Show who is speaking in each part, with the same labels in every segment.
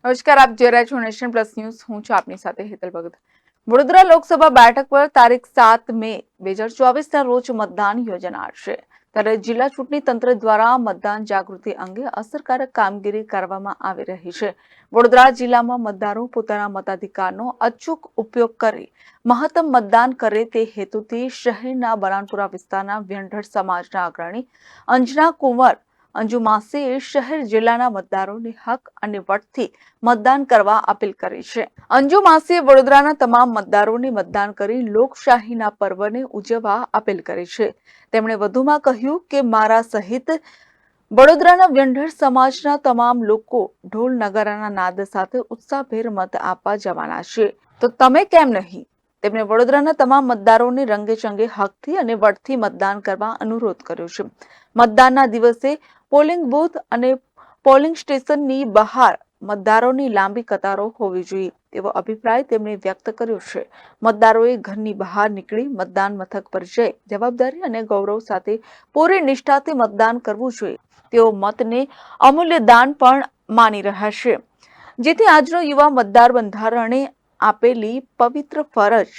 Speaker 1: નમસ્કાર, આપ જોઈ રહ્યા છો નેશન પ્લસ ન્યૂઝ. હું છું આપની સાથે હેતલ ભગત. વડોદરા લોકસભા બેઠક પર તારીખ 7 મે 2024ના રોજ મતદાન યોજાનાર છે. ત્યારે જિલ્લા ચૂંટણી તંત્ર દ્વારા મતદાન જાગૃતિ અંગે અસરકારક કામગીરી કરવામાં આવી રહી છે. વડોદરા જિલ્લામાં મતદારો પોતાના મતાધિકારનો અચૂક ઉપયોગ કરી મહત્તમ મતદાન કરે તે હેતુથી શહેરના બરાનપુરા વિસ્તારના વ્યંઢળ સમાજના અગ્રણી અંજના કુંવર અંજુ માસીએ શહેર જિલ્લાના મતદારોને હક અને વટથી મતદાન કરવા અપીલ કરી છે. અંજુ માસીએ વડોદરાના તમામ મતદારોને મતદાન કરી લોકશાહીના પર્વને ઉજવવા અપીલ કરી છે. તેમણે વધુમાં કહ્યું કે મારા સહિત વડોદરાના વ્યંઢળ સમાજના તમામ લોકો ઢોલ નગારાના નાદ સાથે ઉત્સાહભેર મત આપવા જવાના છે, તો તમે કેમ નહીં? તેમણે વડોદરાના તમામ મતદારોને રંગેચંગે હકથી અને વટથી મતદાન કરવા અનુરોધ કર્યો છે. મતદાનના દિવસે પોલિંગ બૂથ અને પોલિંગ સ્ટેશનની બહાર મતદારોની લાંબી કતારો હોવી જોઈએ તેવો અભિપ્રાય તેમણે વ્યક્ત કર્યો છે. મતદારોએ ઘરની બહાર નીકળી મતદાન મથક પર જઈ જવાબદારી અને ગૌરવ સાથે પૂરી નિષ્ઠાથી મતદાન કરવું જોઈએ. તેઓ મતને અમૂલ્ય દાન પણ માની રહ્યા છે, જેથી આજનો યુવા મતદાર બંધારણે આપેલી પવિત્ર ફરજ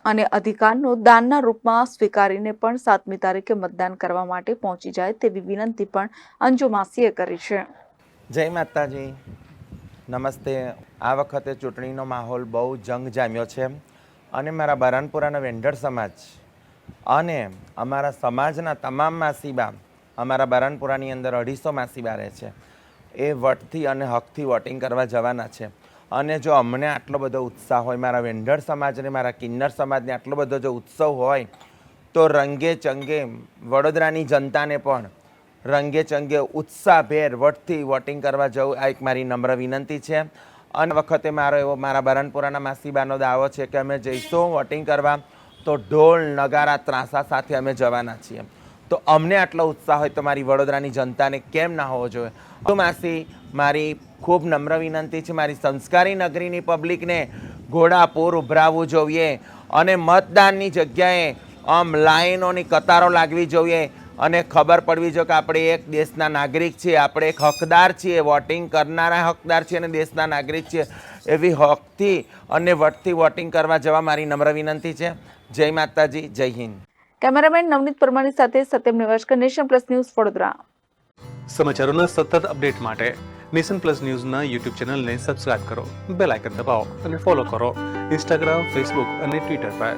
Speaker 1: અને અધિકારનો દાનના રૂપમાં સ્વીકારીને પણ 7મી તારીખે મતદાન કરવા માટે પહોંચી જાય તેવી વિનંતી પણ અંજુ માસીએ કરી છે.
Speaker 2: જય માતાજી, નમસ્તે. આ વખતે ચૂંટણીનો માહોલ બહુ જંગ જામ્યો છે અને મારા બરાનપુરાના વેંઢળ સમાજ અને અમારા સમાજના તમામ માસીબા, અમારા બરાનપુરાની અંદર 250 માસીબા રહે છે, એ વટથી અને હકથી વોટિંગ કરવા જવાના છે. અને જો અમને આટલો બધો ઉત્સાહ હોય, મારા વેંઢળ સમાજને, મારા કિન્નર સમાજને આટલો બધો જો ઉત્સવ હોય, તો રંગે ચંગે વડોદરાની જનતાને પણ રંગે ચંગે ઉત્સાહભેર વટથી વોટિંગ કરવા જવું, આ એક મારી નમ્ર વિનંતી છે. અને વખતે મારા બરાનપુરાના માસીબાનો દાવો છે કે અમે જઈશું વોટિંગ કરવા તો ઢોલ નગારા ત્રાસા સાથે અમે જવાના છીએ. તો અમને આટલો ઉત્સાહ હોય તો મારી વડોદરાની જનતાને કેમ ના હોવો જોઈએ? તો માસી, મારી ખૂબ નમ્ર વિનંતી છે, મારી સંસ્કારી નગરીની પબ્લિકને ઘોડાપૂર ઉભરાવવું જોઈએ અને મતદાનની જગ્યાએ આમ લાઈનોની કતારો લાગવી જોઈએ અને ખબર પડવી જોઈએ કે આપણે એક દેશના નાગરિક છીએ, આપણે એક હકદાર છીએ, વોટિંગ કરનારા હકદાર છીએ અને દેશના નાગરિક છીએ. એવી હકથી અને વટથી વોટિંગ કરવા જવા મારી નમ્ર વિનંતી છે. જય માતાજી, જય હિન્દ.
Speaker 1: કેમેરામેન નવનીત પરમારની સાથે Satyam Nivaskar, nation plus news, Vadodara.
Speaker 3: સમાચારોના સતત અપડેટ માટે નેશન પ્લસ ન્યૂઝના યુટ્યુબ ચેનલને સબસ્ક્રાઇબ કરો, બેલ આઇકન દબાવો અને ફોલો કરો ઇન્સ્ટાગ્રામ, ફેસબુક અને ટ્વિટર પર.